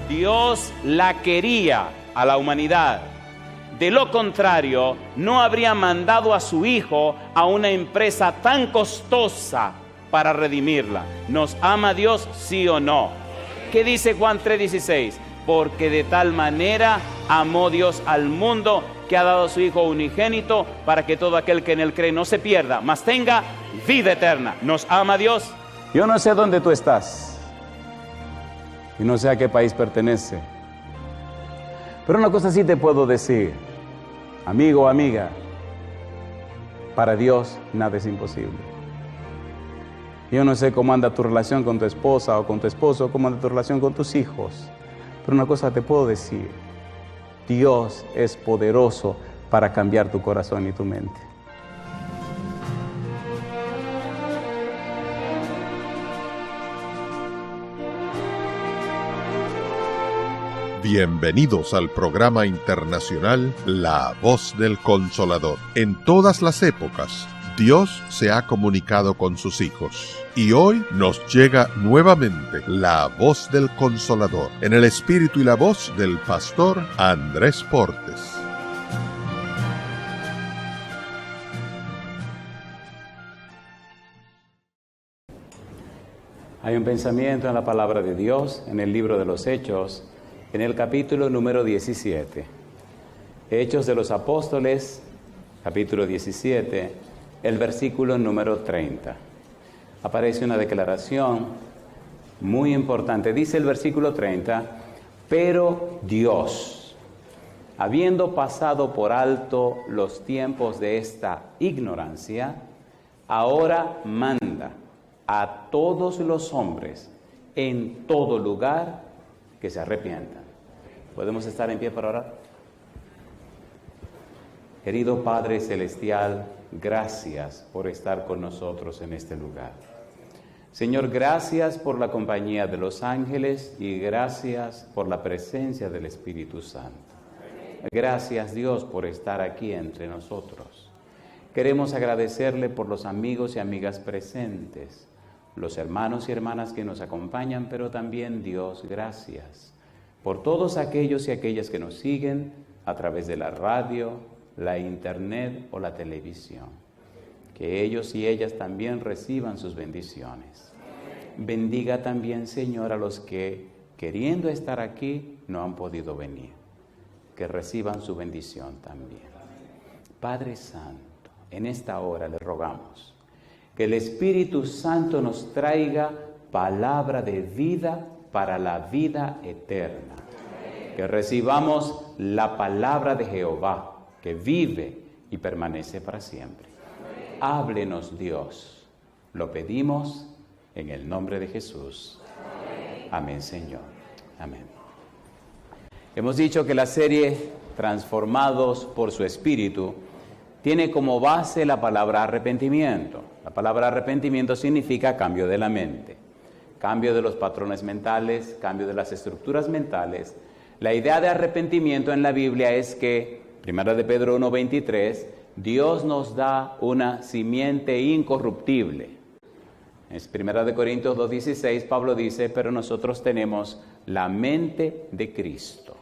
Dios la quería a la humanidad. De lo contrario, no habría mandado a su Hijo a una empresa tan costosa para redimirla. ¿Nos ama Dios, sí o no? ¿Qué dice Juan 3:16? Porque de tal manera amó Dios al mundo que ha dado a su Hijo unigénito para que todo aquel que en él cree no se pierda, mas tenga vida eterna. ¿Nos ama Dios? Yo no sé dónde tú estás y no sé a qué país pertenece, pero una cosa sí te puedo decir, amigo o amiga, para Dios nada es imposible. Yo no sé cómo anda tu relación con tu esposa o con tu esposo, cómo anda tu relación con tus hijos, pero una cosa te puedo decir, Dios es poderoso para cambiar tu corazón y tu mente. Bienvenidos al programa internacional La Voz del Consolador. En todas las épocas, Dios se ha comunicado con sus hijos. Y hoy nos llega nuevamente la Voz del Consolador, en el espíritu y la voz del pastor Andrés Portes. Hay un pensamiento en la palabra de Dios, en el libro de los Hechos, en el capítulo número 17. Hechos de los Apóstoles, capítulo 17, el versículo número 30. Aparece una declaración muy importante. Dice el versículo 30, pero Dios, habiendo pasado por alto los tiempos de esta ignorancia, ahora manda a todos los hombres en todo lugar que se arrepientan. ¿Podemos estar en pie para orar? Querido Padre Celestial, gracias por estar con nosotros en este lugar. Señor, gracias por la compañía de los ángeles y gracias por la presencia del Espíritu Santo. Gracias, Dios, por estar aquí entre nosotros. Queremos agradecerle por los amigos y amigas presentes, los hermanos y hermanas que nos acompañan, pero también, Dios, gracias por todos aquellos y aquellas que nos siguen a través de la radio, la internet o la televisión. Que ellos y ellas también reciban sus bendiciones. Bendiga también, Señor, a los que, queriendo estar aquí, no han podido venir. Que reciban su bendición también. Padre Santo, en esta hora le rogamos que el Espíritu Santo nos traiga palabra de vida para la vida eterna. Que recibamos la palabra de Jehová, que vive y permanece para siempre. Háblenos, Dios. Lo pedimos en el nombre de Jesús. Amén, Señor. Amén. Hemos dicho que la serie Transformados por su Espíritu tiene como base la palabra arrepentimiento. La palabra arrepentimiento significa cambio de la mente, cambio de los patrones mentales, cambio de las estructuras mentales. La idea de arrepentimiento en la Biblia es que, 1 de Pedro 1:23, Dios nos da una simiente incorruptible. Es 1 de Corintios 2:16, Pablo dice, pero nosotros tenemos la mente de Cristo.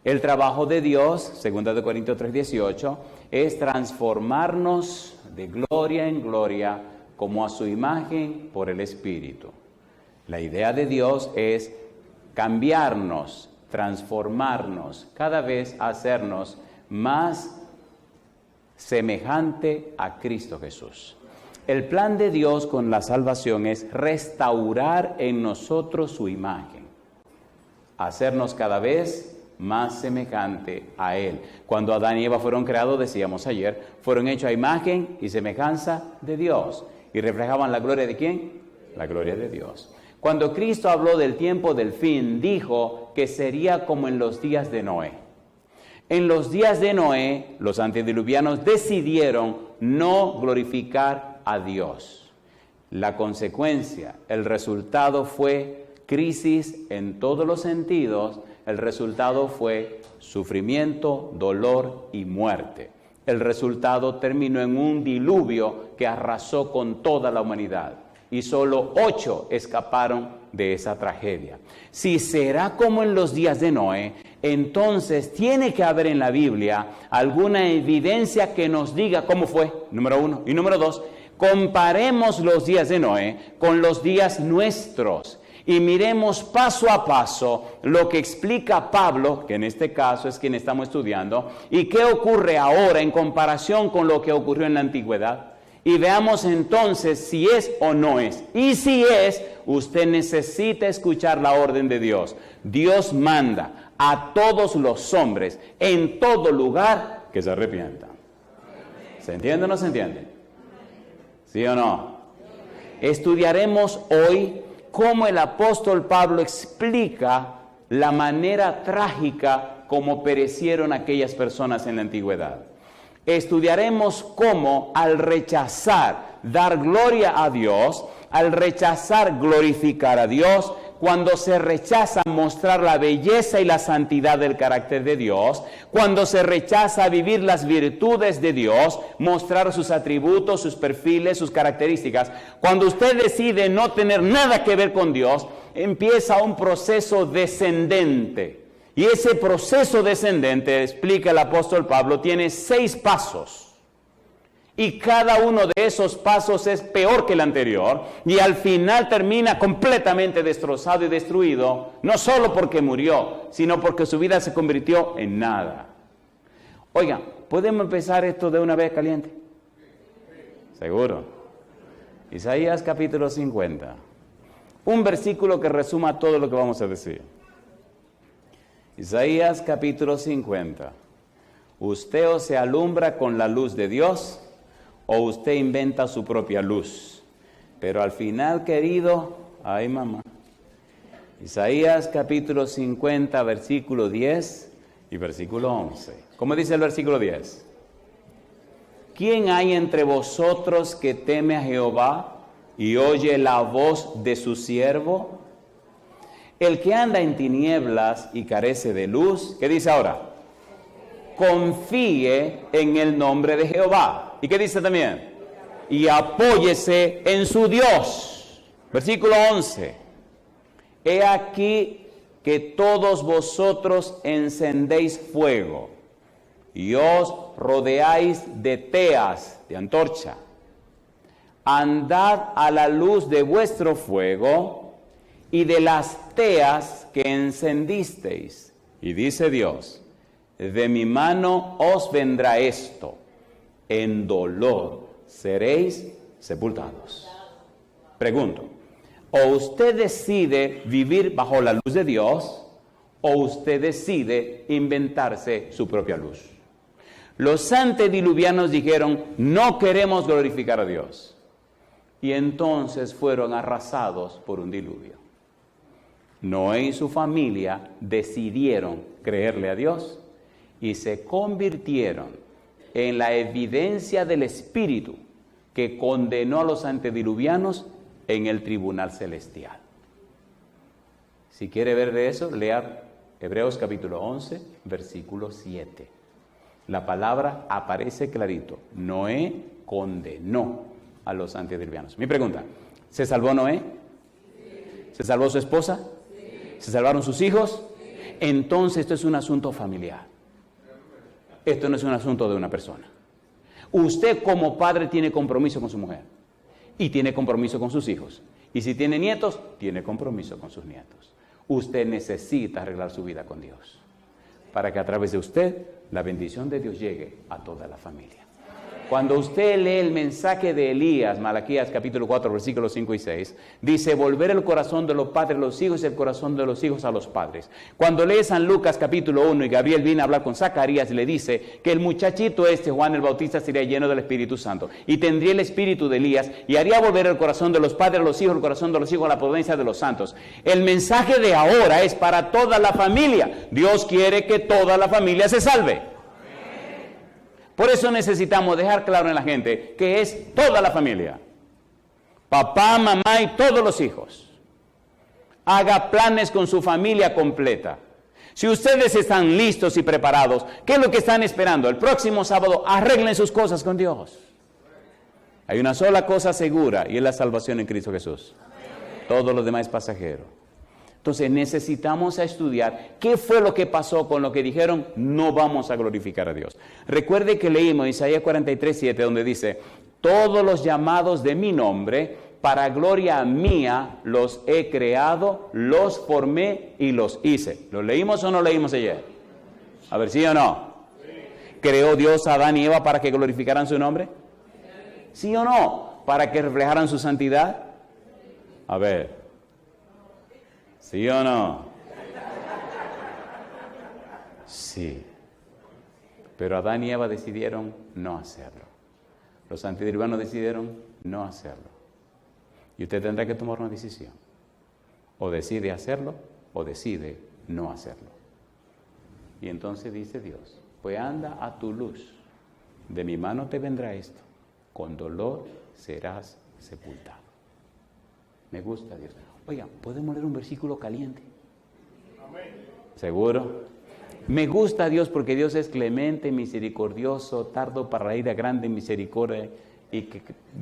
El trabajo de Dios, 2 de Corintios 3:18, es transformarnos de gloria en gloria como a su imagen por el Espíritu. La idea de Dios es cambiarnos, transformarnos, cada vez hacernos más semejante a Cristo Jesús. El plan de Dios con la salvación es restaurar en nosotros su imagen, hacernos cada vez más semejante a Él. Cuando Adán y Eva fueron creados, decíamos ayer, fueron hechos a imagen y semejanza de Dios. ¿Y reflejaban la gloria de quién? La gloria de Dios. Cuando Cristo habló del tiempo del fin, dijo que sería como en los días de Noé. En los días de Noé, los antediluvianos decidieron no glorificar a Dios. La consecuencia, el resultado fue crisis en todos los sentidos. El resultado fue sufrimiento, dolor y muerte. El resultado terminó en un diluvio que arrasó con toda la humanidad. y solo 8 escaparon de esa tragedia. Si será como en los días de Noé, entonces tiene que haber en la Biblia alguna evidencia que nos diga cómo fue, número 1. Y número 2, comparemos los días de Noé con los días nuestros y miremos paso a paso lo que explica Pablo, que en este caso es quien estamos estudiando, y qué ocurre ahora en comparación con lo que ocurrió en la antigüedad. Y veamos entonces si es o no es. Y si es, usted necesita escuchar la orden de Dios. Dios manda a todos los hombres en todo lugar que se arrepientan. ¿Se entiende o no se entiende? ¿Sí o no? Estudiaremos hoy cómo el apóstol Pablo explica la manera trágica como perecieron aquellas personas en la antigüedad. Estudiaremos cómo al rechazar dar gloria a Dios, al rechazar glorificar a Dios, cuando se rechaza mostrar la belleza y la santidad del carácter de Dios, cuando se rechaza vivir las virtudes de Dios, mostrar sus atributos, sus perfiles, sus características, cuando usted decide no tener nada que ver con Dios, empieza un proceso descendente. Y ese proceso descendente, explica el apóstol Pablo, tiene 6 pasos. Y cada uno de esos pasos es peor que el anterior. Y al final termina completamente destrozado y destruido. No solo porque murió, sino porque su vida se convirtió en nada. Oigan, ¿podemos empezar esto de una vez caliente? ¿Seguro? Isaías capítulo 50. Un versículo que resuma todo lo que vamos a decir. Isaías capítulo 50. ¿Usted o se alumbra con la luz de Dios o usted inventa su propia luz? Pero al final, querido, ay mamá. Isaías capítulo 50, versículo 10 y versículo 11. ¿Cómo dice el versículo 10? ¿Quién hay entre vosotros que teme a Jehová y oye la voz de su siervo? El que anda en tinieblas y carece de luz, ¿qué dice ahora? Confíe en el nombre de Jehová. ¿Y qué dice también? Y apóyese en su Dios. Versículo 11. He aquí que todos vosotros encendéis fuego y os rodeáis de teas, de antorcha. Andad a la luz de vuestro fuego y de las teas que encendisteis. Y dice Dios, de mi mano os vendrá esto, en dolor seréis sepultados. Pregunto, ¿o usted decide vivir bajo la luz de Dios o usted decide inventarse su propia luz? Los antediluvianos dijeron, no queremos glorificar a Dios. Y entonces fueron arrasados por un diluvio. Noé y su familia decidieron creerle a Dios y se convirtieron en la evidencia del Espíritu que condenó a los antediluvianos en el tribunal celestial. Si quiere ver de eso, lea Hebreos capítulo 11, versículo 7. La palabra aparece clarito. Noé condenó a los antediluvianos. Mi pregunta, ¿se salvó Noé? ¿Se salvó su esposa? ¿Se salvaron sus hijos? Entonces esto es un asunto familiar. Esto no es un asunto de una persona. Usted como padre tiene compromiso con su mujer y tiene compromiso con sus hijos. Y si tiene nietos, tiene compromiso con sus nietos. Usted necesita arreglar su vida con Dios para que a través de usted la bendición de Dios llegue a toda la familia. Cuando usted lee el mensaje de Elías, Malaquías capítulo 4, versículos 5 y 6, dice, volver el corazón de los padres a los hijos y el corazón de los hijos a los padres. Cuando lee San Lucas capítulo 1 y Gabriel viene a hablar con Zacarías y le dice que el muchachito Juan el Bautista, sería lleno del Espíritu Santo y tendría el espíritu de Elías y haría volver el corazón de los padres a los hijos, el corazón de los hijos a la prudencia de los santos. El mensaje de ahora es para toda la familia. Dios quiere que toda la familia se salve. Por eso necesitamos dejar claro en la gente que es toda la familia. Papá, mamá y todos los hijos. Haga planes con su familia completa. Si ustedes están listos y preparados, ¿qué es lo que están esperando? El próximo sábado arreglen sus cosas con Dios. Hay una sola cosa segura y es la salvación en Cristo Jesús. Todo lo demás es pasajero. Entonces necesitamos estudiar qué fue lo que pasó con lo que dijeron, no vamos a glorificar a Dios. Recuerde que leímos Isaías 43:7, donde dice, todos los llamados de mi nombre, para gloria mía, los he creado, los formé y los hice. ¿Lo leímos o no leímos ayer? A ver, ¿sí o no? ¿Creó Dios a Adán y Eva para que glorificaran su nombre? ¿Sí o no? ¿Para que reflejaran su santidad? A ver. ¿Sí o no? Sí. Pero Adán y Eva decidieron no hacerlo. Los antediluvianos decidieron no hacerlo. Y usted tendrá que tomar una decisión. O decide hacerlo o decide no hacerlo. Y entonces dice Dios, pues anda a tu luz. De mi mano te vendrá esto. Con dolor serás sepultado. Me gusta Dios. Oiga, ¿podemos leer un versículo caliente? Amén. ¿Seguro? Me gusta Dios porque Dios es clemente, misericordioso, tardo para la ira, grande en misericordia y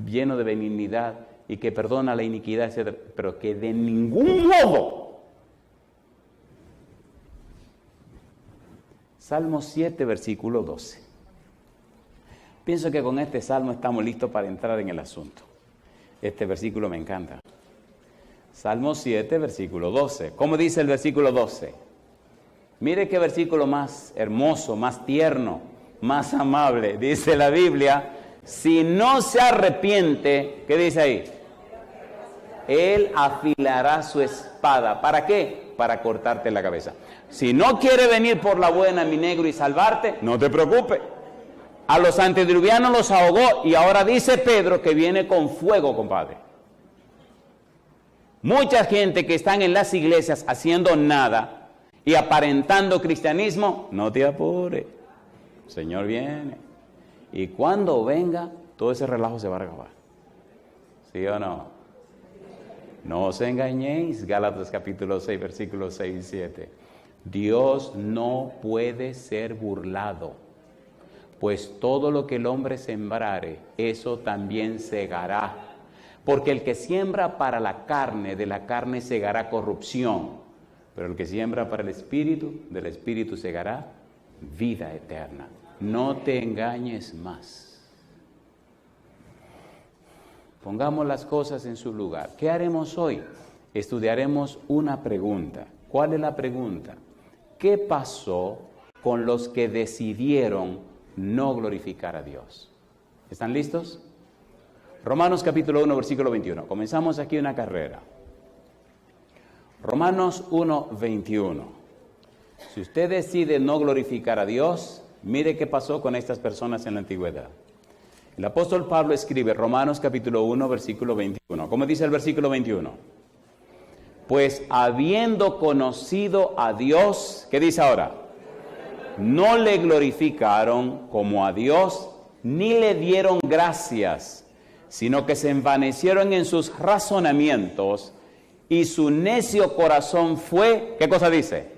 lleno de benignidad y que perdona la iniquidad, etc. Pero que de ningún modo. Salmo 7, versículo 12. Pienso que con este salmo estamos listos para entrar en el asunto. Este versículo me encanta. Salmo 7, versículo 12. ¿Cómo dice el versículo 12? Mire qué versículo más hermoso, más tierno, más amable. Dice la Biblia, si no se arrepiente, ¿qué dice ahí? Él afilará su espada. ¿Para qué? Para cortarte la cabeza. Si no quiere venir por la buena, mi negro, y salvarte, no te preocupes. A los antediluvianos los ahogó y ahora dice Pedro que viene con fuego, compadre. Mucha gente que están en las iglesias haciendo nada y aparentando cristianismo, no te apures, el Señor viene. Y cuando venga, todo ese relajo se va a acabar. ¿Sí o no? No os engañéis, Gálatas capítulo 6, versículos 6 y 7. Dios no puede ser burlado, pues todo lo que el hombre sembrare, eso también segará. Porque el que siembra para la carne, de la carne segará corrupción, pero el que siembra para el Espíritu, del Espíritu segará vida eterna. No te engañes más. Pongamos las cosas en su lugar. ¿Qué haremos hoy? Estudiaremos una pregunta. ¿Cuál es la pregunta? ¿Qué pasó con los que decidieron no glorificar a Dios? ¿Están listos? Romanos capítulo 1, versículo 21. Comenzamos aquí una carrera. Romanos 1, 21. Si usted decide no glorificar a Dios, mire qué pasó con estas personas en la antigüedad. El apóstol Pablo escribe Romanos capítulo 1, versículo 21. ¿Cómo dice el versículo 21? Pues habiendo conocido a Dios, ¿qué dice ahora? No le glorificaron como a Dios, ni le dieron gracias, sino que se envanecieron en sus razonamientos, y su necio corazón fue, ¿qué cosa dice?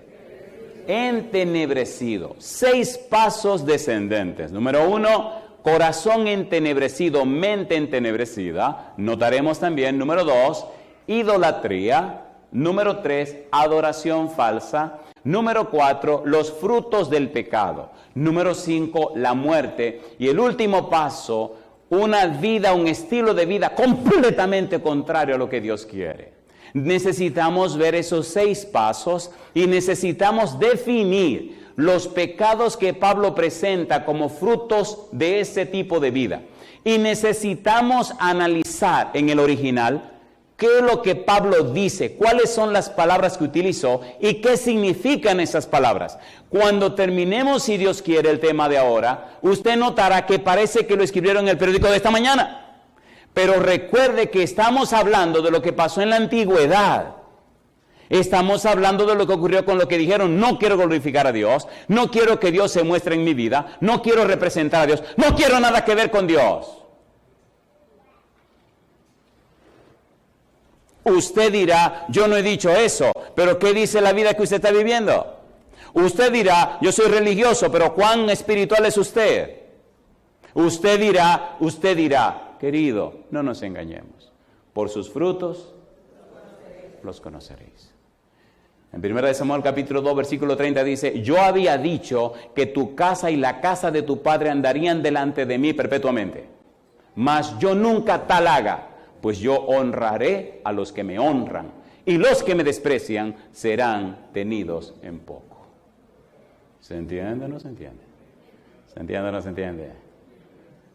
Entenebrecido. 6 pasos descendentes. Número 1, corazón entenebrecido, mente entenebrecida. Notaremos también, número 2, idolatría. Número 3, adoración falsa. Número 4, los frutos del pecado. Número 5, la muerte. Y el último paso, una vida, un estilo de vida completamente contrario a lo que Dios quiere. Necesitamos ver esos 6 pasos y necesitamos definir los pecados que Pablo presenta como frutos de ese tipo de vida. Y necesitamos analizar en el original qué es lo que Pablo dice, cuáles son las palabras que utilizó y qué significan esas palabras. Cuando terminemos, si Dios quiere, el tema de ahora, usted notará que parece que lo escribieron en el periódico de esta mañana. Pero recuerde que estamos hablando de lo que pasó en la antigüedad. Estamos hablando de lo que ocurrió con lo que dijeron, no quiero glorificar a Dios, no quiero que Dios se muestre en mi vida, no quiero representar a Dios, no quiero nada que ver con Dios. Usted dirá, yo no he dicho eso, pero ¿qué dice la vida que usted está viviendo? Usted dirá, yo soy religioso, pero ¿cuán espiritual es usted? Usted dirá, querido, no nos engañemos. Por sus frutos los conoceréis. En 1 Samuel capítulo 2, versículo 30 dice, yo había dicho que tu casa y la casa de tu padre andarían delante de mí perpetuamente. Mas yo nunca tal haga, pues yo honraré a los que me honran, y los que me desprecian serán tenidos en poco. ¿Se entiende o no se entiende? ¿Se entiende o no se entiende?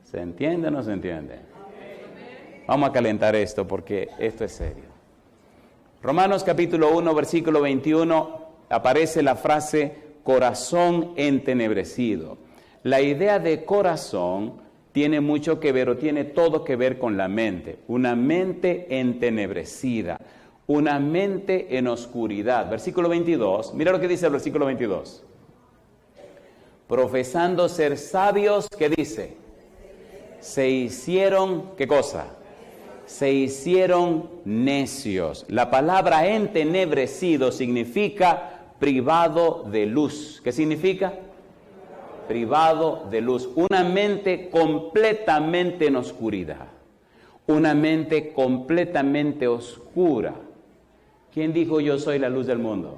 ¿Se entiende o no se entiende? Vamos a calentar esto porque esto es serio. Romanos capítulo 1, versículo 21, aparece la frase corazón entenebrecido. La idea de corazón tiene mucho que ver o tiene todo que ver con la mente. Una mente entenebrecida, una mente en oscuridad. Versículo 22, mira lo que dice el versículo 22. Profesando ser sabios, ¿qué dice? Se hicieron, ¿qué cosa? Se hicieron necios. La palabra entenebrecido significa privado de luz. ¿Qué significa? Privado de luz. Una mente completamente en oscuridad. Una mente completamente oscura. ¿Quién dijo yo soy la luz del mundo?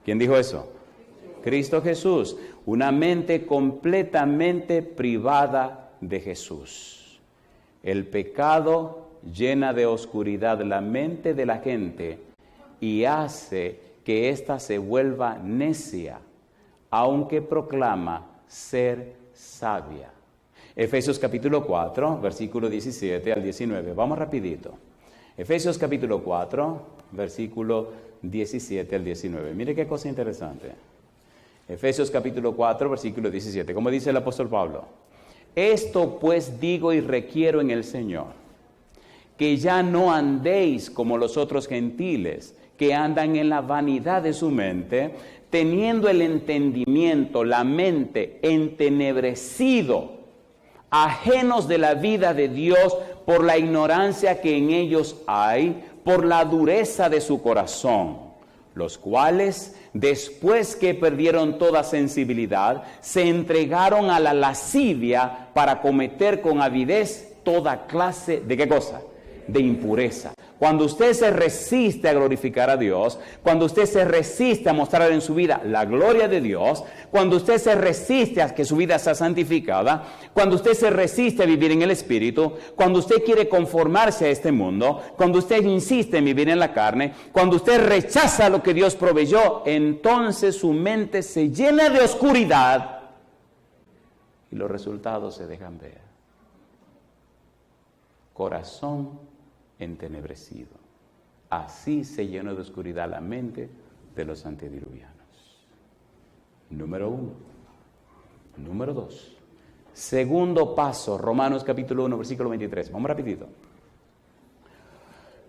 ¿Quién dijo eso? Cristo Jesús. Una mente completamente privada de Jesús. El pecado llena de oscuridad la mente de la gente y hace que ésta se vuelva necia, aunque proclama ser sabia. Efesios capítulo 4, versículo 17 al 19. Vamos rapidito. Efesios capítulo 4, versículo 17 al 19. Mire qué cosa interesante. Efesios capítulo 4, versículo 17. Como dice el apóstol Pablo. Esto pues digo y requiero en el Señor, que ya no andéis como los otros gentiles, que andan en la vanidad de su mente, teniendo el entendimiento, la mente entenebrecido, ajenos de la vida de Dios por la ignorancia que en ellos hay, por la dureza de su corazón, los cuales, después que perdieron toda sensibilidad, se entregaron a la lascivia para cometer con avidez toda clase de ¿qué cosa? De impureza. Cuando usted se resiste a glorificar a Dios, cuando usted se resiste a mostrar en su vida la gloria de Dios, cuando usted se resiste a que su vida sea santificada, cuando usted se resiste a vivir en el Espíritu, cuando usted quiere conformarse a este mundo, cuando usted insiste en vivir en la carne, cuando usted rechaza lo que Dios proveyó, entonces su mente se llena de oscuridad y los resultados se dejan ver. Corazón entenebrecido. Así se llenó de oscuridad la mente de los antediluvianos. Número 1. Número 2. Segundo paso, Romanos capítulo 1, versículo 23. Vamos rapidito.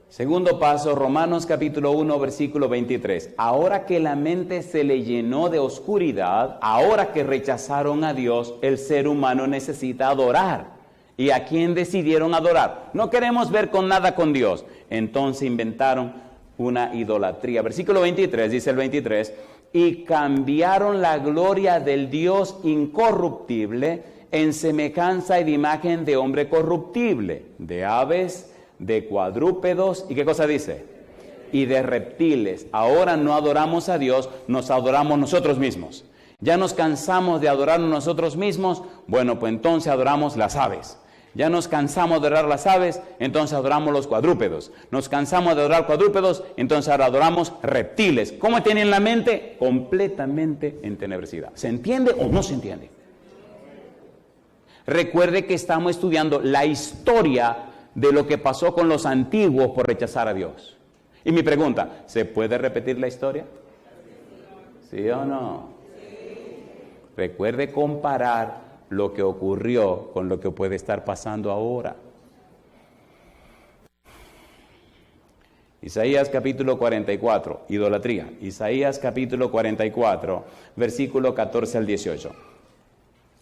Segundo paso, Romanos capítulo 1, versículo 23. Ahora que la mente se le llenó de oscuridad, ahora que rechazaron a Dios, el ser humano necesita adorar. ¿Y a quién decidieron adorar? No queremos ver con nada con Dios. Entonces inventaron una idolatría. Versículo 23, dice el 23, y cambiaron la gloria del Dios incorruptible en semejanza y de imagen de hombre corruptible, de aves, de cuadrúpedos, ¿y qué cosa dice? Y de reptiles. Ahora no adoramos a Dios, nos adoramos nosotros mismos. Ya nos cansamos de adorarnos nosotros mismos, bueno, pues entonces adoramos las aves. Ya nos cansamos de adorar las aves, entonces adoramos los cuadrúpedos. Nos cansamos de adorar cuadrúpedos, entonces ahora adoramos reptiles. ¿Cómo tienen la mente? Completamente entenebrecida. ¿Se entiende o no se entiende? Recuerde que estamos estudiando la historia de lo que pasó con los antiguos por rechazar a Dios. Y mi pregunta, ¿se puede repetir la historia? ¿Sí o no? Recuerde comparar lo que ocurrió con lo que puede estar pasando ahora. Isaías capítulo 44, idolatría. Isaías capítulo 44, versículo 14 al 18.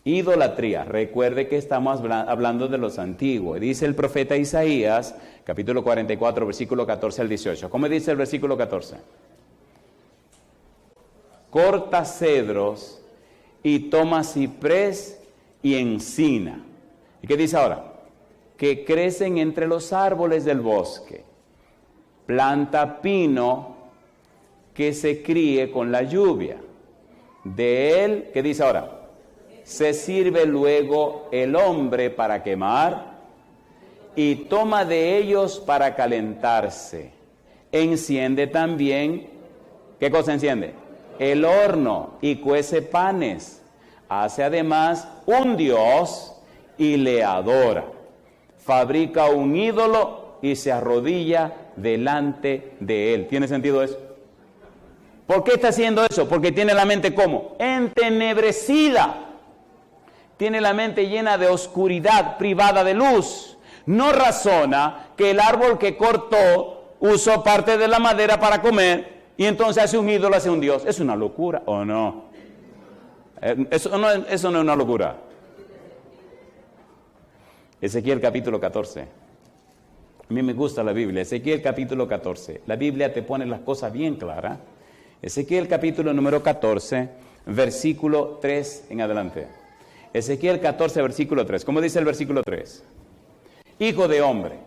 Idolatría. Recuerde que estamos hablando de los antiguos. Dice el profeta Isaías, capítulo 44, versículo 14 al 18. ¿Cómo dice el versículo 14? Corta cedros y toma ciprés y encina. ¿Y qué dice ahora? que crecen entre los árboles del bosque. Planta pino que se críe con la lluvia. De él, ¿qué dice ahora? Se sirve luego el hombre para quemar y toma de ellos para calentarse. Enciende también, ¿qué cosa enciende? El horno y cuece panes. Hace además un dios y le adora. Fabrica un ídolo y se arrodilla delante de él. ¿Tiene sentido eso? ¿Por qué está haciendo eso? Porque tiene la mente ¿cómo? Entenebrecida. Tiene la mente llena de oscuridad, privada de luz. No razona que el árbol que cortó usó parte de la madera para comer y entonces hace un ídolo, hace un dios. ¿Es una locura o no? Eso no es una locura. Ezequiel capítulo 14. A mí me gusta la Biblia. Ezequiel capítulo 14. La Biblia te pone las cosas bien claras. Ezequiel capítulo número 14, versículo 3 en adelante. Ezequiel 14, versículo 3. ¿Cómo dice el versículo 3? Hijo de hombre,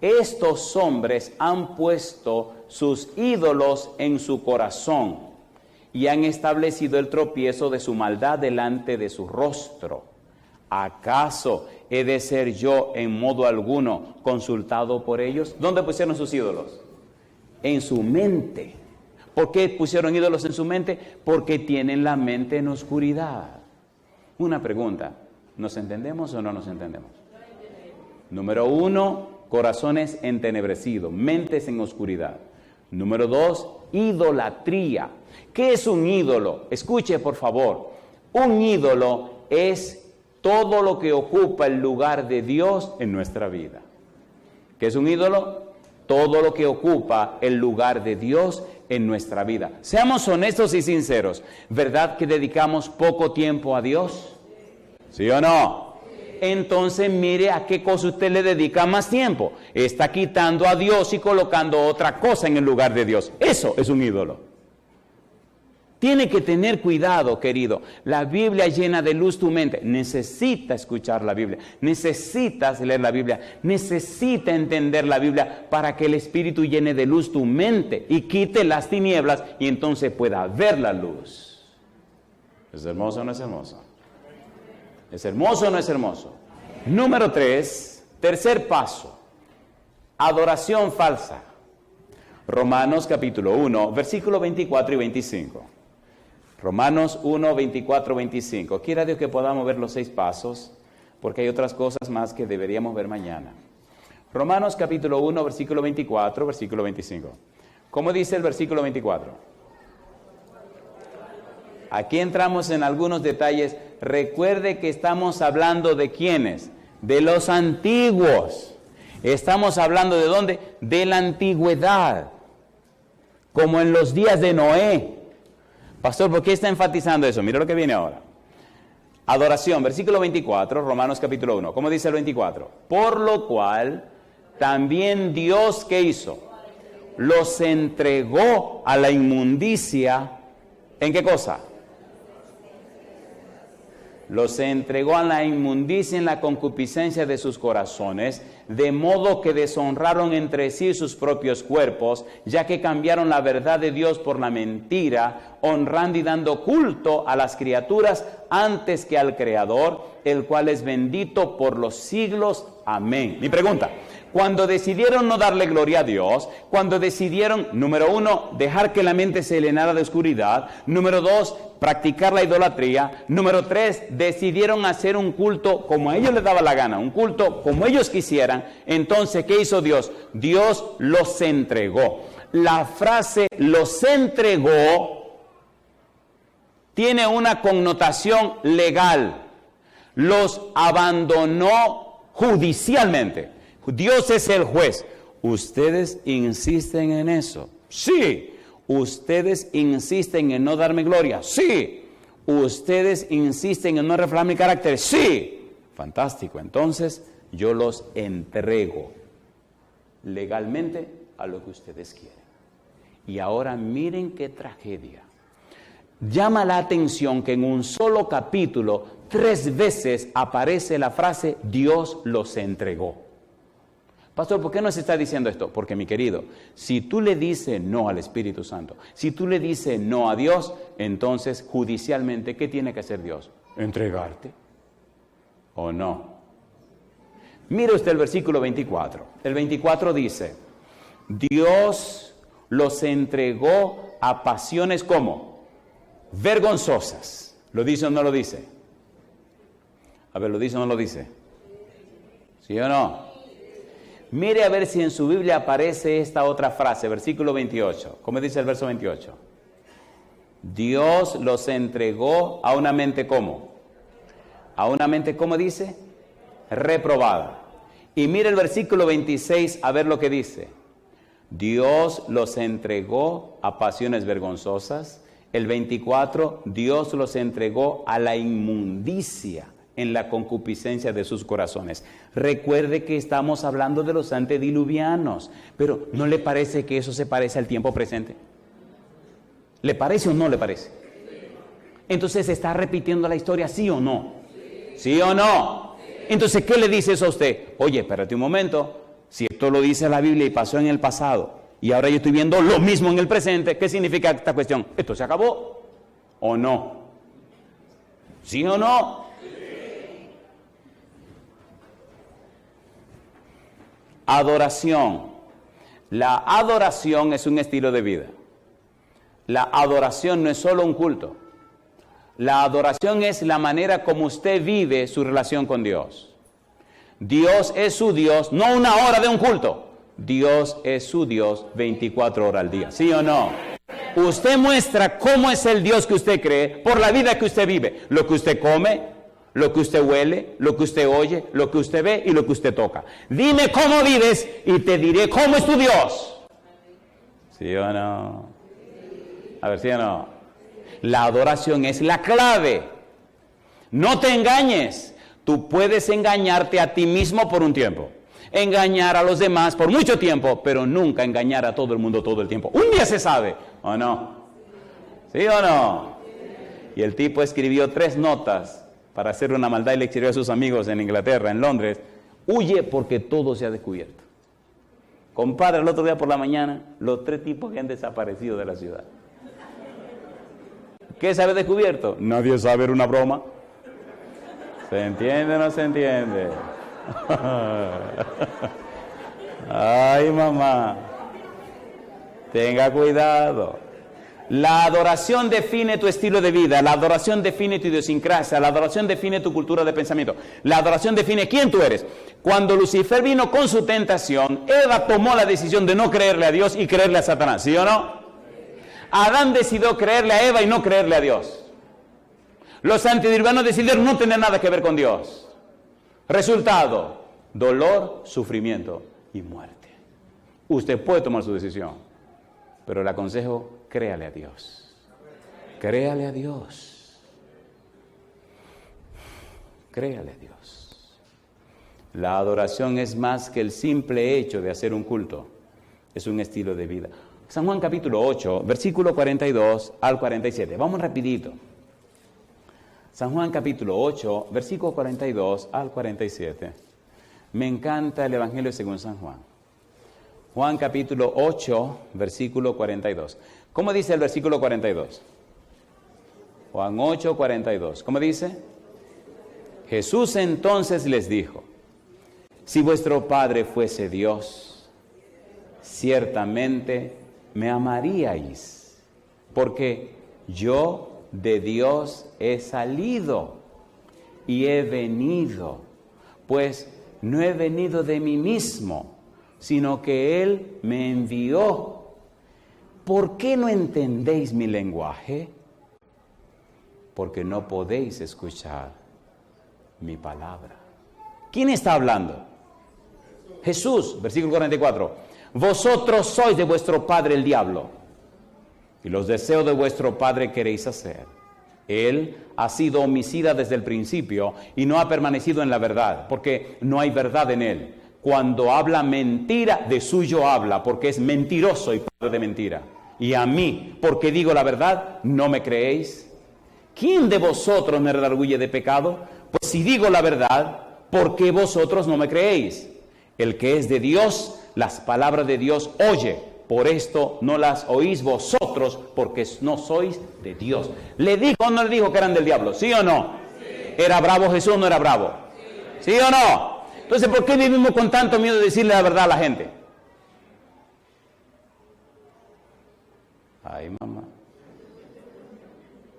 estos hombres han puesto sus ídolos en su corazón y han establecido el tropiezo de su maldad delante de su rostro. ¿Acaso he de ser yo en modo alguno consultado por ellos? ¿Dónde pusieron sus ídolos? En su mente. ¿Por qué pusieron ídolos en su mente? Porque tienen la mente en oscuridad. Una pregunta, ¿nos entendemos o no nos entendemos? Número 1, corazones entenebrecidos, mentes en oscuridad. Número 2, idolatría. ¿Qué es un ídolo? Escuche, por favor. Un ídolo es todo lo que ocupa el lugar de Dios en nuestra vida. ¿Qué es un ídolo? Todo lo que ocupa el lugar de Dios en nuestra vida. Seamos honestos y sinceros. ¿Verdad que dedicamos poco tiempo a Dios? ¿Sí o no? Entonces mire a qué cosa usted le dedica más tiempo. Está quitando a Dios y colocando otra cosa en el lugar de Dios. Eso es un ídolo. Tiene que tener cuidado, querido. La Biblia llena de luz tu mente. Necesita escuchar la Biblia. Necesitas leer la Biblia. Necesita entender la Biblia para que el Espíritu llene de luz tu mente y quite las tinieblas y entonces pueda ver la luz. ¿Es hermoso o no es hermoso? ¿Es hermoso o no es hermoso? Número 3, tercer paso. Adoración falsa. Romanos capítulo 1, versículo 24 y 25. Romanos 1, 24, 25. Quiera Dios que podamos ver los 6 pasos, porque hay otras cosas más que deberíamos ver mañana. Romanos capítulo 1, versículo 24, versículo 25. ¿Cómo dice el versículo 24? Aquí entramos en algunos detalles. Recuerde que estamos hablando de ¿quiénes? De los antiguos. Estamos hablando ¿de dónde? De la antigüedad. Como en los días de Noé. Pastor, ¿por qué está enfatizando eso? Mira lo que viene ahora. Adoración, versículo 24, Romanos capítulo 1. ¿Cómo dice el 24? Por lo cual, también Dios, ¿qué hizo? Los entregó a la inmundicia. ¿En qué cosa? Los entregó a la inmundicia en la concupiscencia de sus corazones, de modo que deshonraron entre sí sus propios cuerpos, ya que cambiaron la verdad de Dios por la mentira, honrando y dando culto a las criaturas antes que al Creador, el cual es bendito por los siglos. Amén. Mi pregunta, cuando decidieron no darle gloria a Dios, cuando decidieron, número 1, dejar que la mente se llenara de oscuridad, número 2, practicar la idolatría, número 3, decidieron hacer un culto como a ellos les daba la gana, un culto como ellos quisieran, entonces, ¿qué hizo Dios? Dios los entregó. La frase los entregó tiene una connotación legal. Los abandonó judicialmente. Dios es el juez. ¿Ustedes insisten en eso? Sí. ¿Ustedes insisten en no darme gloria? Sí. ¿Ustedes insisten en no reflejar mi carácter? Sí. Fantástico. Entonces, yo los entrego legalmente a lo que ustedes quieren. Y ahora miren qué tragedia. llama la atención que en un solo capítulo 3 veces aparece la frase Dios los entregó. Pastor, ¿por qué nos está diciendo esto? Porque, mi querido, si tú le dices no al Espíritu Santo, si tú le dices no a Dios, entonces judicialmente, ¿qué tiene que hacer Dios? ¿Entregarte o no? Mire usted el versículo 24. El 24 dice, Dios los entregó a pasiones ¿cómo? Vergonzosas. ¿Lo dice o no lo dice? A ver, ¿lo dice o no lo dice? ¿Sí o no? Mire a ver si en su Biblia aparece esta otra frase, versículo 28. ¿Cómo dice el verso 28? Dios los entregó a una mente ¿cómo? A una mente, ¿cómo dice? Reprobada. Y mire el versículo 26, a ver lo que dice. Dios los entregó a pasiones vergonzosas. El 24, Dios los entregó a la inmundicia en la concupiscencia de sus corazones. Recuerde que estamos hablando de los antediluvianos, pero ¿no le parece que eso se parece al tiempo presente? ¿Le parece o no le parece? Entonces, ¿está repitiendo la historia, sí o no? ¿Sí o no? Entonces, ¿qué le dice eso a usted? Oye, espérate un momento, si esto lo dice la Biblia y pasó en el pasado, y ahora yo estoy viendo lo mismo en el presente, ¿qué significa esta cuestión? ¿Esto se acabó o no? ¿Sí o no? Adoración. La adoración es un estilo de vida. La adoración no es solo un culto. La adoración es la manera como usted vive su relación con Dios. Dios es su Dios, no una hora de un culto. Dios es su Dios 24 horas al día. ¿Sí o no? Usted muestra cómo es el Dios que usted cree por la vida que usted vive. Lo que usted come, lo que usted huele, lo que usted oye, lo que usted ve y lo que usted toca. Dime cómo vives y te diré cómo es tu Dios. ¿Sí o no? A ver, ¿sí o no? La adoración es la clave. No te engañes. Tú puedes engañarte a ti mismo por un tiempo. Engañar a los demás por mucho tiempo, pero nunca engañar a todo el mundo todo el tiempo. Un día se sabe, ¿o no? ¿Sí o no? Y el tipo escribió 3 notas para hacer una maldad y le escribió a sus amigos en Inglaterra, en Londres, huye porque todo se ha descubierto. Compadre, el otro día por la mañana, los 3 tipos que han desaparecido de la ciudad. ¿Qué se ha descubierto? Nadie sabe, era una broma. ¿Se entiende o no se entiende? Ay, mamá, tenga cuidado. La adoración define tu estilo de vida, la adoración define tu idiosincrasia, la adoración define tu cultura de pensamiento, la adoración define quién tú eres. Cuando Lucifer vino con su tentación, Eva tomó la decisión de no creerle a Dios y creerle a Satanás, ¿sí o no? Adán decidió creerle a Eva y no creerle a Dios. Los antediluvianos decidieron no tener nada que ver con Dios. Resultado, dolor, sufrimiento y muerte. Usted puede tomar su decisión, pero le aconsejo, créale a Dios. Créale a Dios. Créale a Dios. La adoración es más que el simple hecho de hacer un culto. Es un estilo de vida. San Juan capítulo 8, versículo 42 al 47. Vamos rapidito. San Juan capítulo 8, versículo 42 al 47. Me encanta el Evangelio según San Juan. Juan capítulo 8, versículo 42. ¿Cómo dice el versículo 42? Juan 8, 42. ¿Cómo dice? Jesús entonces les dijo, si vuestro Padre fuese Dios, ciertamente me amaríais, porque yo de Dios he salido y he venido, pues no he venido de mí mismo, sino que Él me envió. ¿Por qué no entendéis mi lenguaje? Porque no podéis escuchar mi palabra. ¿Quién está hablando? Jesús, versículo 44. Vosotros sois de vuestro padre el diablo, y los deseos de vuestro padre queréis hacer. Él ha sido homicida desde el principio y no ha permanecido en la verdad, porque no hay verdad en él. Cuando habla mentira, de suyo habla, porque es mentiroso y padre de mentira. y a mí, porque digo la verdad, ¿no me creéis? ¿Quién de vosotros me redarguye de pecado? Pues si digo la verdad, ¿por qué vosotros no me creéis? El que es de Dios, las palabras de Dios oye. Por esto no las oís vosotros, porque no sois de Dios. ¿Le dijo o no le dijo que eran del diablo? ¿Sí o no? Sí. ¿Era bravo Jesús o no era bravo? Sí. ¿Sí o no? Entonces, ¿por qué vivimos con tanto miedo de decirle la verdad a la gente? Ay, mamá.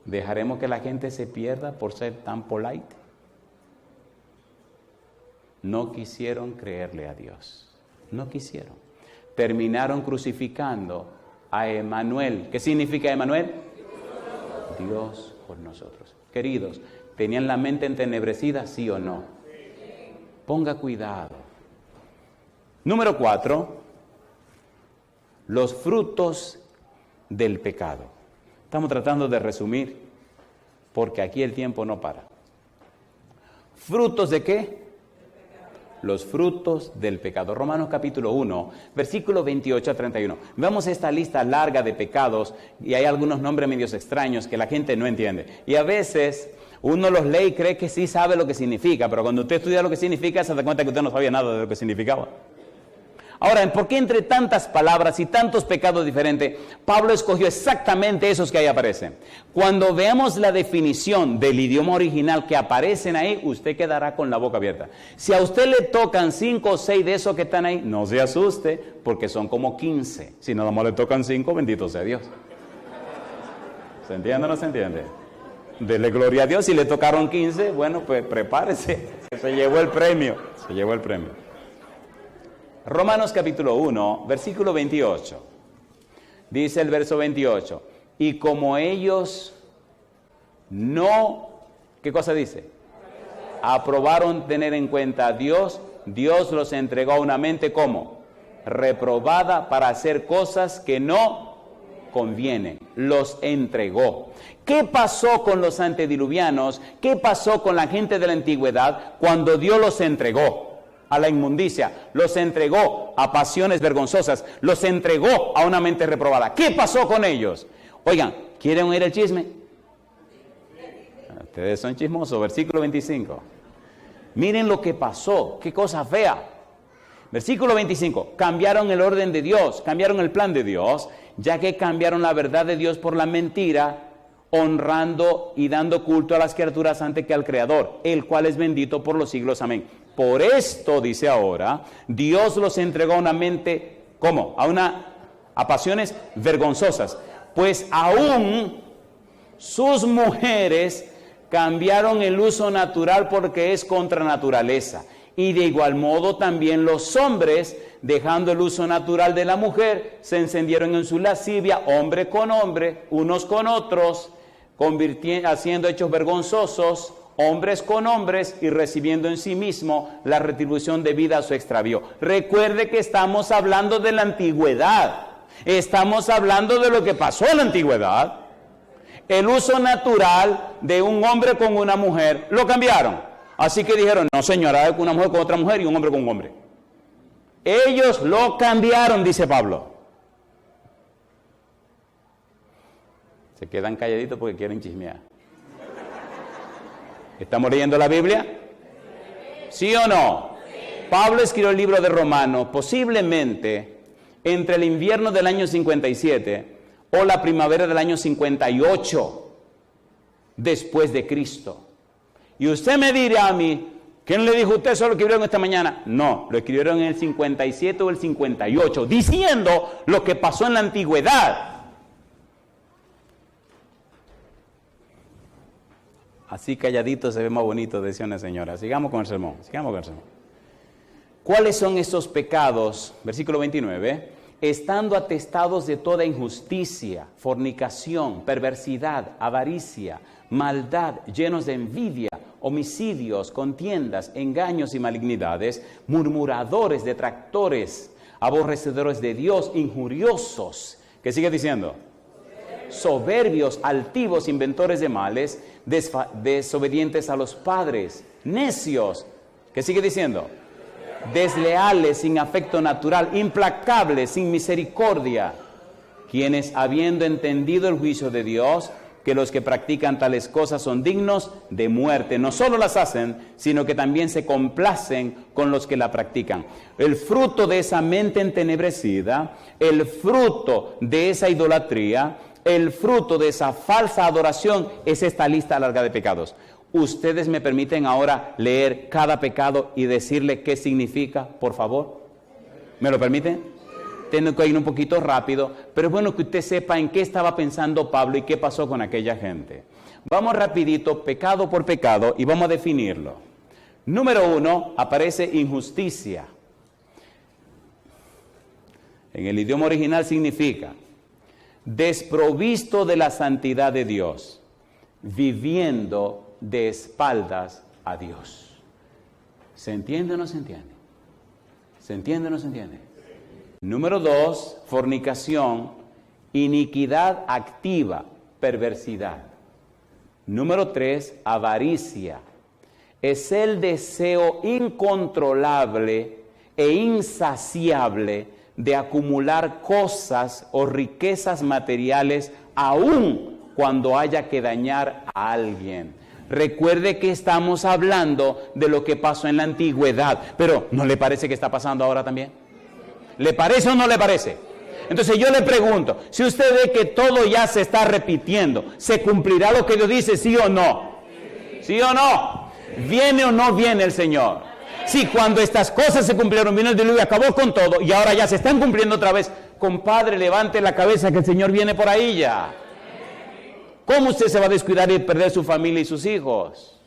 ¿Dejaremos que la gente se pierda por ser tan polite? No quisieron creerle a Dios. No quisieron. Terminaron crucificando a Emmanuel. ¿Qué significa Emmanuel? Dios con nosotros. Queridos, ¿tenían la mente entenebrecida, sí o no? Ponga cuidado. Número 4. Los frutos del pecado. Estamos tratando de resumir, porque aquí el tiempo no para. ¿Frutos de qué? Los frutos del pecado. Romanos capítulo 1, versículo 28 a 31. Vemos esta lista larga de pecados y hay algunos nombres medios extraños que la gente no entiende. Y a veces uno los lee y cree que sí sabe lo que significa, pero cuando usted estudia lo que significa se da cuenta que usted no sabía nada de lo que significaba. Ahora, ¿por qué entre tantas palabras y tantos pecados diferentes, Pablo escogió exactamente esos que ahí aparecen? Cuando veamos la definición del idioma original que aparecen ahí, usted quedará con la boca abierta. Si a usted le tocan 5 o 6 de esos que están ahí, no se asuste, porque son como 15. Si nada más le tocan 5, bendito sea Dios. ¿Se entiende o no se entiende? Dele gloria a Dios. Si le tocaron 15, bueno, pues prepárese. Se llevó el premio. Se llevó el premio. Romanos capítulo 1, versículo 28. Dice el verso 28. Y como ellos no, ¿qué cosa dice? Aprobaron tener en cuenta a Dios, Dios los entregó a una mente, ¿cómo? Reprobada para hacer cosas que no convienen. Los entregó. ¿Qué pasó con los antediluvianos? ¿Qué pasó con la gente de la antigüedad cuando Dios los entregó a la inmundicia, los entregó a pasiones vergonzosas, los entregó a una mente reprobada? ¿Qué pasó con ellos? Oigan, ¿quieren oír el chisme? Ustedes son chismosos. Versículo 25. Miren lo que pasó, qué cosa fea. Versículo 25. Cambiaron el orden de Dios, cambiaron el plan de Dios, ya que cambiaron la verdad de Dios por la mentira, honrando y dando culto a las criaturas antes que al Creador, el cual es bendito por los siglos. Amén. Por esto, dice ahora, Dios los entregó a una mente, ¿cómo? A pasiones vergonzosas. Pues aún sus mujeres cambiaron el uso natural porque es contra naturaleza. Y de igual modo también los hombres, dejando el uso natural de la mujer, se encendieron en su lascivia, hombre con hombre, unos con otros, haciendo hechos vergonzosos, hombres con hombres, y recibiendo en sí mismo la retribución debida a su extravío. Recuerde que estamos hablando de la antigüedad. Estamos hablando de lo que pasó en la antigüedad. El uso natural de un hombre con una mujer lo cambiaron. Así que dijeron, no señora, una mujer con otra mujer y un hombre con un hombre. Ellos lo cambiaron, dice Pablo. Se quedan calladitos porque quieren chismear. ¿Estamos leyendo la Biblia? ¿Sí o no? Pablo escribió el libro de Romanos posiblemente entre el invierno del año 57 o la primavera del año 58 después de Cristo. Y usted me dirá a mí, ¿quién le dijo a usted eso lo escribieron esta mañana? No, lo escribieron en el 57 o el 58, diciendo lo que pasó en la antigüedad. Así calladito se ve más bonito, decía una señora. Sigamos con el sermón, ¿Cuáles son esos pecados? Versículo 29. Estando atestados de toda injusticia, fornicación, perversidad, avaricia, maldad, llenos de envidia, homicidios, contiendas, engaños y malignidades, murmuradores, detractores, aborrecedores de Dios, injuriosos. ¿Qué sigue diciendo? Soberbios, altivos, inventores de males, desobedientes a los padres, necios. ¿Qué sigue diciendo? Desleales, sin afecto natural, implacables, sin misericordia. quienes habiendo entendido el juicio de Dios, que los que practican tales cosas son dignos de muerte, no solo las hacen, sino que también se complacen con los que la practican. El fruto de esa mente entenebrecida, el fruto de esa idolatría, el fruto de esa falsa adoración es esta lista larga de pecados. ¿Ustedes me permiten ahora leer cada pecado y decirle qué significa, por favor? ¿Me lo permiten? Tengo que ir un poquito rápido, pero es bueno que usted sepa en qué estaba pensando Pablo y qué pasó con aquella gente. Vamos rapidito, pecado por pecado, y vamos a definirlo. Número 1, aparece injusticia. En el idioma original significa desprovisto de la santidad de Dios, viviendo de espaldas a Dios. ¿Se entiende o no se entiende? ¿Se entiende o no se entiende? Número 2, fornicación, iniquidad activa, perversidad. Número 3, avaricia. Es el deseo incontrolable e insaciable de acumular cosas o riquezas materiales aun cuando haya que dañar a alguien. Recuerde que estamos hablando de lo que pasó en la antigüedad, pero ¿no le parece que está pasando ahora también? ¿Le parece o no le parece? Entonces yo le pregunto, si usted ve que todo ya se está repitiendo, ¿se cumplirá lo que Dios dice, sí o no? ¿Sí o no? ¿Viene o no viene el Señor? Sí, cuando estas cosas se cumplieron, vino el diluvio y acabó con todo, y ahora ya se están cumpliendo otra vez. Compadre, levante la cabeza que el Señor viene por ahí ya. ¿Cómo usted se va a descuidar y perder su familia y sus hijos?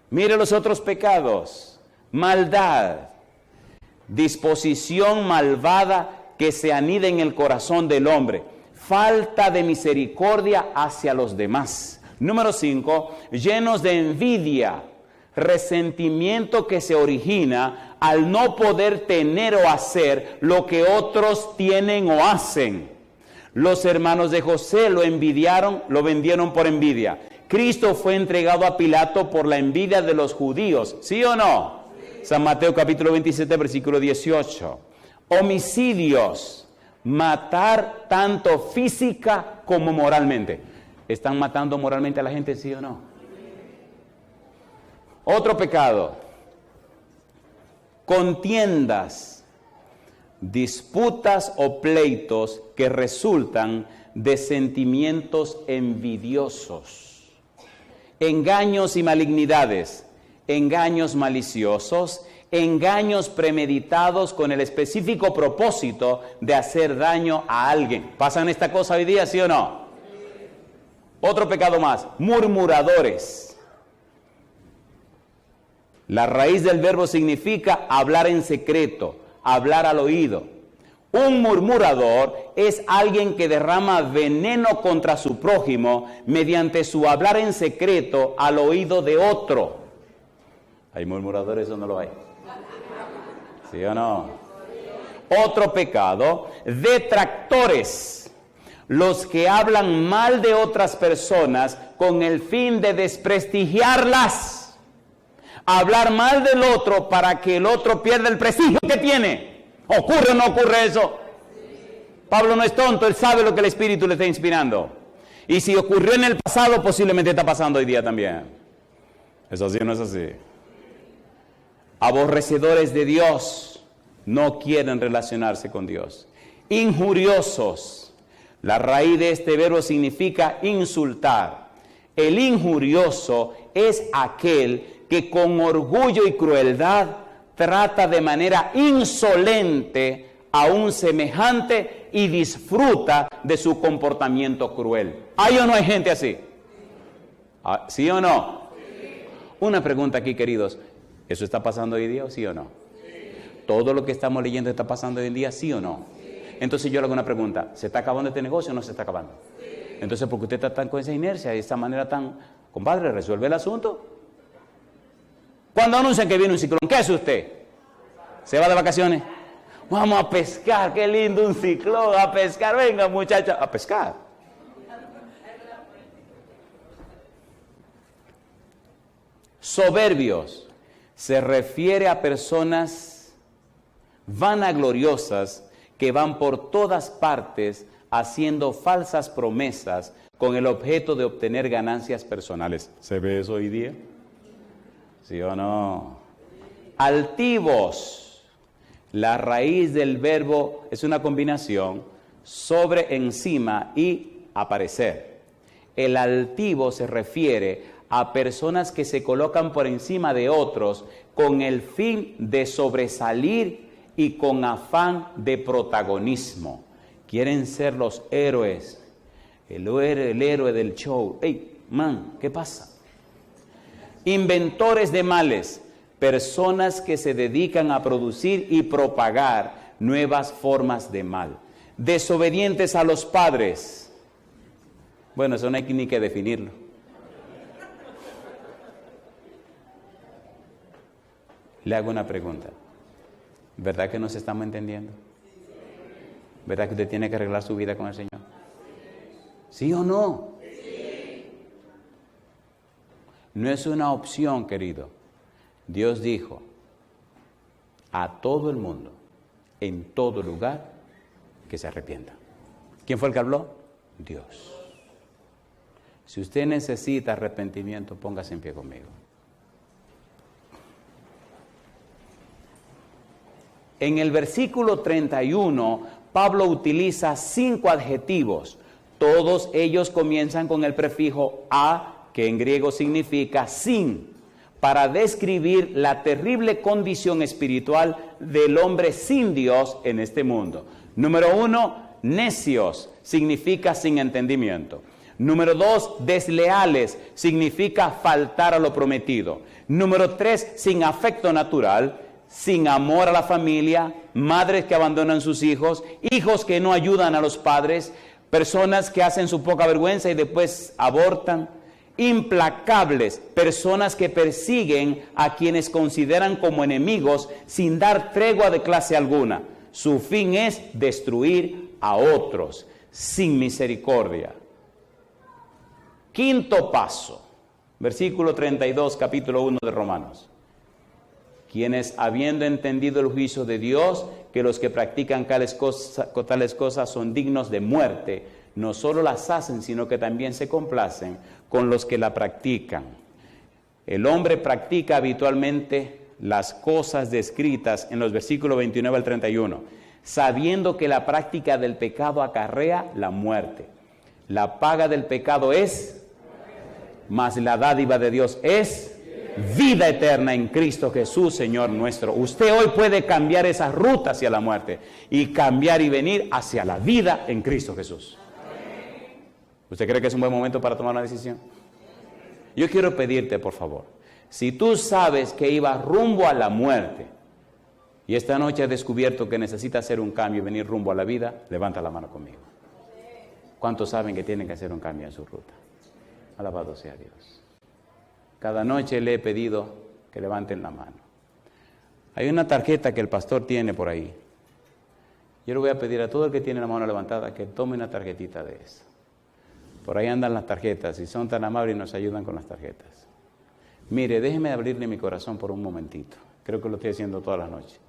Mire los otros pecados. Maldad. Disposición malvada que se anida en el corazón del hombre. Falta de misericordia hacia los demás. Número 5, llenos de envidia, resentimiento que se origina al no poder tener o hacer lo que otros tienen o hacen. Los hermanos de José lo envidiaron, lo vendieron por envidia. Cristo fue entregado a Pilato por la envidia de los judíos, ¿sí o no? San Mateo capítulo 27, versículo 18. Homicidios, matar tanto física como moralmente. ¿Están matando moralmente a la gente, sí o no? Otro pecado. Contiendas, disputas o pleitos que resultan de sentimientos envidiosos. Engaños y malignidades. Engaños maliciosos, engaños premeditados con el específico propósito de hacer daño a alguien. ¿Pasan esta cosa hoy día, sí o no? Otro pecado más, murmuradores. La raíz del verbo significa hablar en secreto, hablar al oído. Un murmurador es alguien que derrama veneno contra su prójimo mediante su hablar en secreto al oído de otro. ¿Hay murmuradores o no lo hay? ¿Sí o no? Otro pecado, detractores. Los que hablan mal de otras personas con el fin de desprestigiarlas. Hablar mal del otro para que el otro pierda el prestigio que tiene. ¿Ocurre o no ocurre eso? Pablo no es tonto, él sabe lo que el Espíritu le está inspirando. Y si ocurrió en el pasado, posiblemente está pasando hoy día también. ¿Es así o no es así? Aborrecedores de Dios, no quieren relacionarse con Dios. Injuriosos, la raíz de este verbo significa insultar. El injurioso es aquel que con orgullo y crueldad trata de manera insolente a un semejante y disfruta de su comportamiento cruel. ¿Hay o no hay gente así? ¿Sí o no? Una pregunta aquí, queridos. ¿Eso está pasando hoy día, sí o no? ¿Todo lo que estamos leyendo está pasando hoy en día, sí o no? Entonces yo le hago una pregunta. ¿Se está acabando este negocio o no se está acabando? Entonces, ¿por qué usted está tan con esa inercia, de esa manera tan... Compadre, resuelve el asunto. Cuando anuncian que viene un ciclón, ¿qué hace usted? ¿Se va de vacaciones? Vamos a pescar, qué lindo un ciclón, a pescar. Venga, muchachos, a pescar. Soberbios. Se refiere a personas vanagloriosas que van por todas partes haciendo falsas promesas con el objeto de obtener ganancias personales. ¿Se ve eso hoy día? ¿Sí o no? Altivos. La raíz del verbo es una combinación sobre, encima y aparecer. El altivo se refiere a personas que se colocan por encima de otros con el fin de sobresalir y con afán de protagonismo. Quieren ser los héroes, el héroe del show. ¡Ey, man! ¿Qué pasa? Inventores de males, personas que se dedican a producir y propagar nuevas formas de mal. Desobedientes a los padres. Bueno, eso no hay ni que definirlo. Le hago una pregunta. ¿Verdad que nos estamos entendiendo? ¿Verdad que usted tiene que arreglar su vida con el Señor? ¿Sí o no? Sí. No es una opción, querido. Dios dijo a todo el mundo, en todo lugar, que se arrepienta. ¿Quién fue el que habló? Dios. Si usted necesita arrepentimiento, póngase en pie conmigo. En el versículo 31, Pablo utiliza 5 adjetivos. Todos ellos comienzan con el prefijo a, que en griego significa sin, para describir la terrible condición espiritual del hombre sin Dios en este mundo. Número 1, necios, significa sin entendimiento. Número 2, desleales, significa faltar a lo prometido. Número 3, sin afecto natural, sin amor a la familia, madres que abandonan sus hijos, hijos que no ayudan a los padres, personas que hacen su poca vergüenza y después abortan, implacables, personas que persiguen a quienes consideran como enemigos sin dar tregua de clase alguna. Su fin es destruir a otros sin misericordia. Quinto paso, versículo 32, capítulo 1 de Romanos. Quienes, habiendo entendido el juicio de Dios, que los que practican tales cosas son dignos de muerte, no solo las hacen, sino que también se complacen con los que la practican. El hombre practica habitualmente las cosas descritas en los versículos 29 al 31, sabiendo que la práctica del pecado acarrea la muerte. La paga del pecado es, mas la dádiva de Dios es vida eterna en Cristo Jesús, Señor nuestro. Usted hoy puede cambiar esa ruta hacia la muerte y cambiar y venir hacia la vida en Cristo Jesús. ¿Usted cree que es un buen momento para tomar una decisión? Yo quiero pedirte, por favor, si tú sabes que ibas rumbo a la muerte y esta noche has descubierto que necesitas hacer un cambio y venir rumbo a la vida, levanta la mano conmigo. ¿Cuántos saben que tienen que hacer un cambio en su ruta? Alabado sea Dios. Cada noche le he pedido que levanten la mano. Hay una tarjeta que el pastor tiene por ahí. Yo le voy a pedir a todo el que tiene la mano levantada que tome una tarjetita de esa. Por ahí andan las tarjetas y son tan amables y nos ayudan con las tarjetas. Mire, déjeme abrirle mi corazón por un momentito. Creo que lo estoy haciendo todas las noches.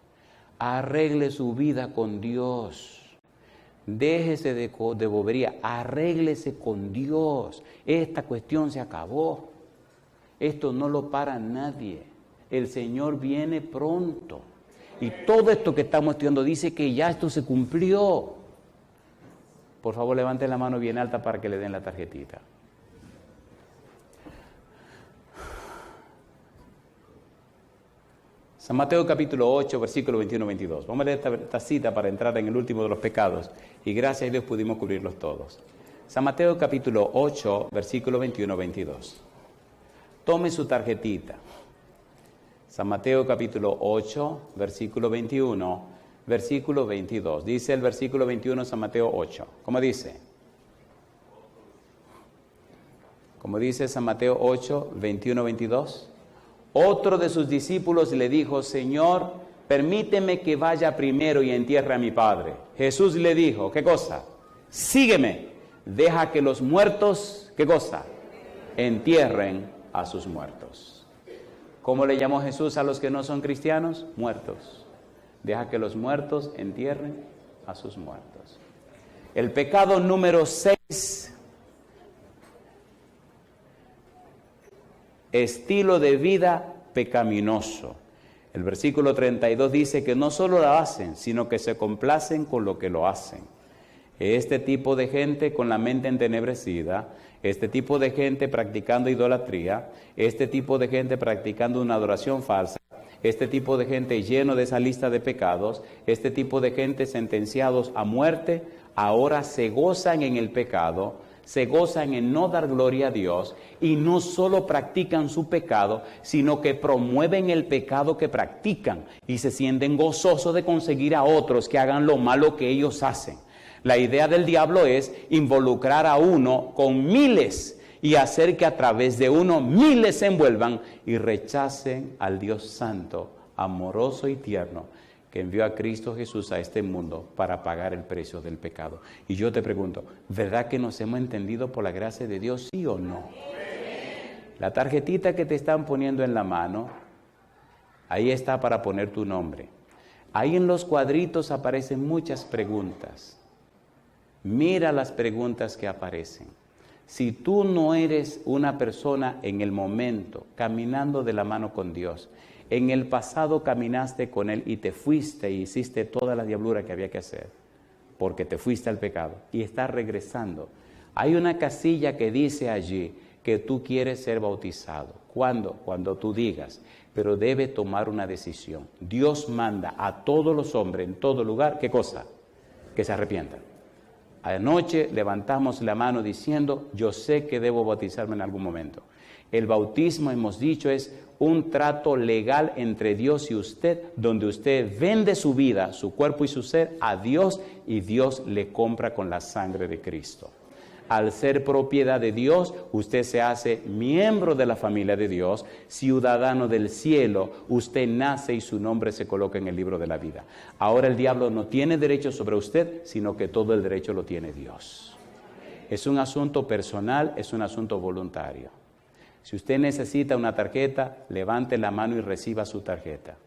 Arregle su vida con Dios. Déjese de bobería. Arréglese con Dios. Esta cuestión se acabó. Esto no lo para nadie. El Señor viene pronto. Y todo esto que estamos estudiando dice que ya esto se cumplió. Por favor, levanten la mano bien alta para que le den la tarjetita. San Mateo capítulo 8, versículo 21-22. Vamos a leer esta cita para entrar en el último de los pecados. Y gracias a Dios pudimos cubrirlos todos. San Mateo capítulo 8, versículo 21-22. Tome su tarjetita. San Mateo capítulo 8, versículo 21, versículo 22. Dice el versículo 21 San Mateo 8. ¿Cómo dice? Como dice San Mateo 8, 21-22. Otro de sus discípulos le dijo: Señor, permíteme que vaya primero y entierre a mi padre. Jesús le dijo: ¿qué cosa? Sígueme. Deja que los muertos, ¿qué cosa? Entierren a sus muertos. ¿Cómo le llamó Jesús a los que no son cristianos? Muertos. Deja que los muertos entierren a sus muertos. El pecado número 6, estilo de vida pecaminoso. El versículo 32 dice que no solo lo hacen, sino que se complacen con lo que lo hacen. Este tipo de gente con la mente entenebrecida, este tipo de gente practicando idolatría, este tipo de gente practicando una adoración falsa, este tipo de gente lleno de esa lista de pecados, este tipo de gente sentenciados a muerte, ahora se gozan en el pecado, se gozan en no dar gloria a Dios y no solo practican su pecado, sino que promueven el pecado que practican y se sienten gozosos de conseguir a otros que hagan lo malo que ellos hacen. La idea del diablo es involucrar a uno con miles y hacer que a través de uno miles se envuelvan y rechacen al Dios Santo, amoroso y tierno, que envió a Cristo Jesús a este mundo para pagar el precio del pecado. Y yo te pregunto, ¿verdad que nos hemos entendido por la gracia de Dios, sí o no? La tarjetita que te están poniendo en la mano, ahí está para poner tu nombre. Ahí en los cuadritos aparecen muchas preguntas. Mira las preguntas que aparecen. Si tú no eres una persona en el momento, caminando de la mano con Dios, en el pasado caminaste con Él y te fuiste y hiciste toda la diablura que había que hacer, porque te fuiste al pecado y estás regresando. Hay una casilla que dice allí que tú quieres ser bautizado. ¿Cuándo? Cuando tú digas, pero debe tomar una decisión. Dios manda a todos los hombres en todo lugar, ¿qué cosa? Que se arrepientan. Anoche levantamos la mano diciendo, yo sé que debo bautizarme en algún momento. El bautismo, hemos dicho, es un trato legal entre Dios y usted, donde usted vende su vida, su cuerpo y su ser a Dios y Dios le compra con la sangre de Cristo. Al ser propiedad de Dios, usted se hace miembro de la familia de Dios, ciudadano del cielo, usted nace y su nombre se coloca en el libro de la vida. Ahora el diablo no tiene derecho sobre usted, sino que todo el derecho lo tiene Dios. Es un asunto personal, es un asunto voluntario. Si usted necesita una tarjeta, levante la mano y reciba su tarjeta.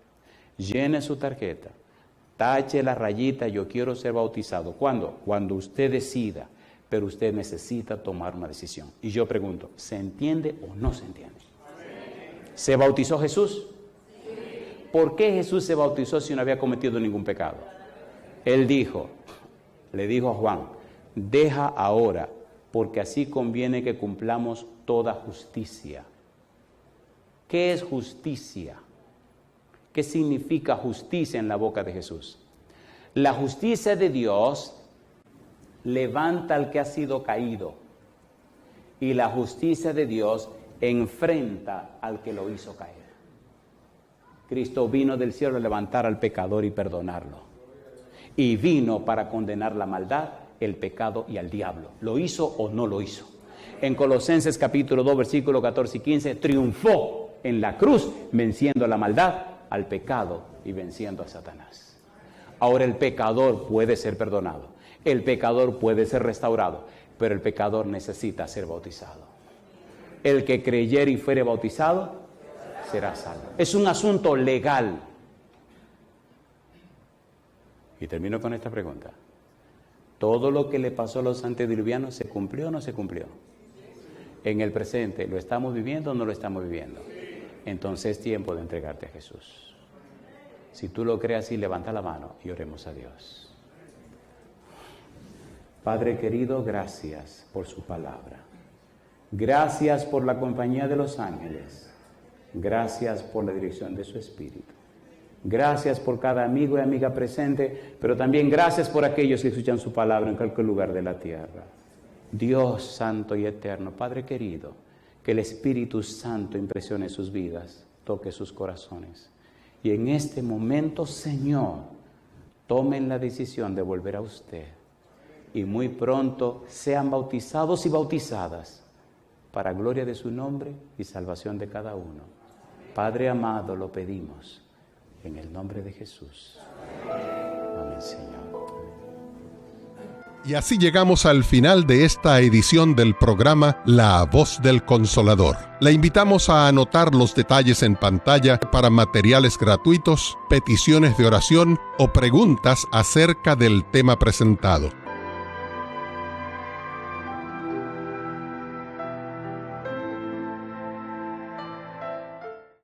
Llene su tarjeta, tache la rayita, yo quiero ser bautizado. ¿Cuándo? Cuando usted decida. Pero usted necesita tomar una decisión. Y yo pregunto, ¿se entiende o no se entiende? ¿Se bautizó Jesús? ¿Por qué Jesús se bautizó si no había cometido ningún pecado? Él le dijo a Juan, deja ahora, porque así conviene que cumplamos toda justicia. ¿Qué es justicia? ¿Qué significa justicia en la boca de Jesús? La justicia de Dios levanta al que ha sido caído y la justicia de Dios enfrenta al que lo hizo caer. Cristo vino del cielo a levantar al pecador y perdonarlo, y vino para condenar la maldad, el pecado y al diablo. ¿Lo hizo o no lo hizo? En Colosenses capítulo 2 versículos 14 y 15 triunfó en la cruz venciendo a la maldad, al pecado y venciendo a Satanás. Ahora el pecador puede ser perdonado. El pecador puede ser restaurado, pero el pecador necesita ser bautizado. El que creyere y fuere bautizado, será salvo. Es un asunto legal. Y termino con esta pregunta. ¿Todo lo que le pasó a los antediluvianos se cumplió o no se cumplió? En el presente, ¿lo estamos viviendo o no lo estamos viviendo? Entonces es tiempo de entregarte a Jesús. Si tú lo crees así, levanta la mano y oremos a Dios. Padre querido, gracias por su palabra. Gracias por la compañía de los ángeles. Gracias por la dirección de su Espíritu. Gracias por cada amigo y amiga presente, pero también gracias por aquellos que escuchan su palabra en cualquier lugar de la tierra. Dios santo y eterno, Padre querido, que el Espíritu Santo impresione sus vidas, toque sus corazones. Y en este momento, Señor, tomen la decisión de volver a usted. Y muy pronto sean bautizados y bautizadas para gloria de su nombre y salvación de cada uno. Padre amado, lo pedimos en el nombre de Jesús. Amén, Señor. Y así llegamos al final de esta edición del programa La Voz del Consolador. La invitamos a anotar los detalles en pantalla para materiales gratuitos, peticiones de oración o preguntas acerca del tema presentado.